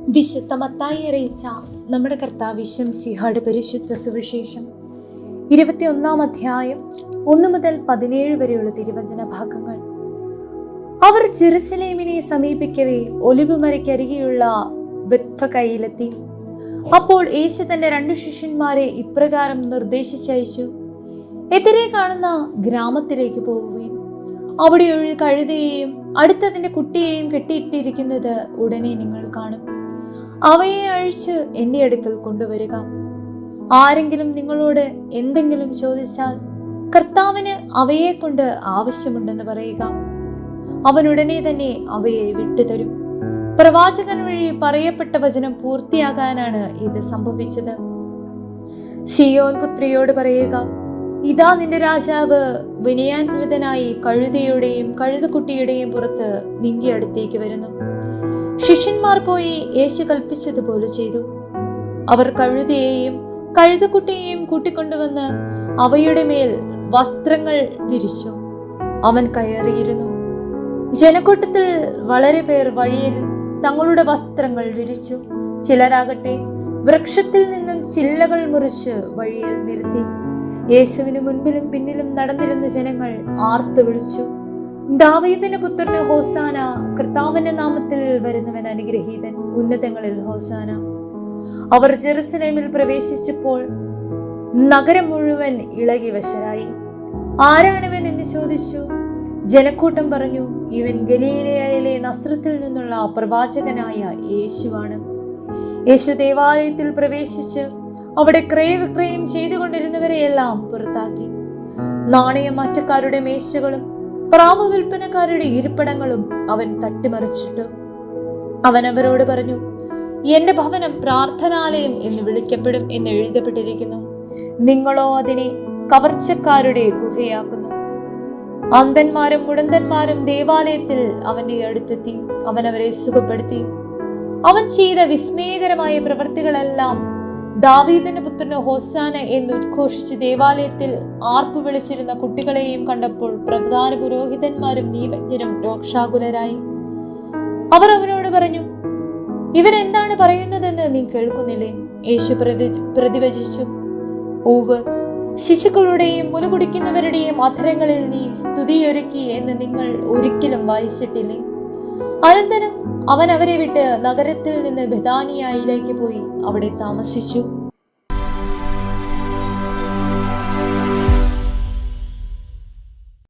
വിശുദ്ധ മത്തായി അറിയിച്ച നമ്മുടെ കർത്താവ് മിശിഹായുടെ പരിശുദ്ധ സുവിശേഷം 21-ാം അധ്യായം 1 മുതൽ 17 വരെയുള്ള തിരുവചന ഭാഗങ്ങൾ. അവർ ജെറുസലേമിനെ സമീപിക്കവേ ഒലിവുമരയ്ക്കരികെയുള്ള ബെത്ഫഗയിലെത്തി. അപ്പോൾ യേശു തന്റെ 2 ശിഷ്യന്മാരെ ഇപ്രകാരം നിർദ്ദേശിച്ചയച്ചു: എതിരെ കാണുന്ന ഗ്രാമത്തിലേക്ക് പോവുകയും അവിടെ ഒരു കഴുതയെയും അടുത്തതിന്റെ കുട്ടിയെയും കെട്ടിയിട്ടിരിക്കുന്നത് ഉടനെ നിങ്ങൾ കാണും. അവയെ അഴിച്ച് എന്റെ അടുക്കൽ കൊണ്ടുവരിക. ആരെങ്കിലും നിങ്ങളോട് എന്തെങ്കിലും ചോദിച്ചാൽ കർത്താവിന് അവയെ കൊണ്ട് ആവശ്യമുണ്ടെന്ന് പറയുക. അവൻ ഉടനെ തന്നെ അവയെ വിട്ടുതരും. പ്രവാചകൻ വഴി പറയപ്പെട്ട വചനം പൂർത്തിയാകാനാണ് ഇത് സംഭവിച്ചത്. ശിയോൻ പുത്രിയോട് പറയുക, ഇതാ നിന്റെ രാജാവ് വിനയാന്വിതനായി കഴുതയുടെയും കഴുതക്കുട്ടിയുടെയും പുറത്ത് നിന്റെ അടുത്തേക്ക് വരുന്നു. ശിഷ്യന്മാർ പോയി യേശു കൽപ്പിച്ചതുപോലെ ചെയ്തു. അവർ കഴുതയെയും കഴുതക്കുട്ടിയെയും കൂട്ടിക്കൊണ്ടുവന്ന് അവയുടെ മേൽ വസ്ത്രങ്ങൾ വിരിച്ചു. അവൻ കയറിയിരുന്നു. ജനക്കൂട്ടത്തിൽ വളരെ പേർ വഴിയിൽ തങ്ങളുടെ വസ്ത്രങ്ങൾ വിരിച്ചു. ചിലരാകട്ടെ വൃക്ഷത്തിൽ നിന്നും ചില്ലകൾ മുറിച്ച് വഴിയിൽ നിർത്തി. യേശുവിന് മുൻപിലും പിന്നിലും നടന്നിരുന്ന ജനങ്ങൾ ആർത്തു വിളിച്ചു, ദാവീദിന്റെ പുത്രന് ഹോസാന, കർത്താവിന്റെ നാമത്തിൽ വരുന്നവൻ അനുഗ്രഹീതൻ, ഉന്നതങ്ങളിൽ ഹോസാന. അവർ ജെറുസലേമിൽ പ്രവേശിച്ചപ്പോൾ നഗരം മുഴുവൻ ഇളകി വശരായി. ആരാണിവൻ എന്ന് ചോദിച്ചു. ജനക്കൂട്ടം പറഞ്ഞു, ഇവൻ ഗലീലയിലെ നസ്രത്തിൽ നിന്നുള്ള പ്രവാചകനായ യേശുവാണ്. യേശു ദേവാലയത്തിൽ പ്രവേശിച്ച് അവിടെ ക്രയവിക്രയം ചെയ്തുകൊണ്ടിരുന്നവരെയെല്ലാം പുറത്താക്കി. നാണയമാറ്റക്കാരുടെ മേശകളും പ്രാവ് വിൽപ്പനക്കാരുടെ ഇരിപ്പിടങ്ങളും അവൻ തട്ടിമറിച്ചിട്ടു. അവൻ അവരോട് പറഞ്ഞു, എന്റെ ഭവനം പ്രാർത്ഥനാലയം എന്ന് വിളിക്കപ്പെടും എന്ന് എഴുതപ്പെട്ടിരിക്കുന്നു. നിങ്ങളോ അതിനെ കവർച്ചക്കാരുടെ ഗുഹയാക്കുന്നു. അന്ധന്മാരും മുടന്തന്മാരും ദേവാലയത്തിൽ അവന്റെ അടുത്തെത്തി. അവൻ അവരെ സുഖപ്പെടുത്തി. അവൻ ചെയ്ത വിസ്മയകരമായ പ്രവൃത്തികളെല്ലാം ദാവീദിന്റെ പുത്രന് ഹോസാന എന്ന് ഉദ്ഘോഷിച്ച് ദേവാലയത്തിൽ ആർപ്പു വിളിച്ചിരുന്ന കുട്ടികളെയും കണ്ടപ്പോൾ പ്രധാന പുരോഹിതന്മാരും നിയമജ്ഞരും രോക്ഷാകുലരായി. അവർ അവനോട് പറഞ്ഞു, ഇവൻ എന്താണ് പറയുന്നതെന്ന് നീ കേൾക്കുന്നില്ലേ? യേശു പ്രതിവചിച്ചു, ഊവ്, ശിശുക്കളുടെയും മുലകുടിക്കുന്നവരുടെയും അധരങ്ങളിൽ നീ സ്തുതിയൊരുക്കി എന്ന് നിങ്ങൾ ഒരിക്കലും വായിച്ചിട്ടില്ലേ? അനന്തരം അവൻ അവരെ വിട്ട് നഗരത്തിൽ നിന്ന് ബെഥാനിയയിലേക്ക് പോയി അവിടെ താമസിച്ചു.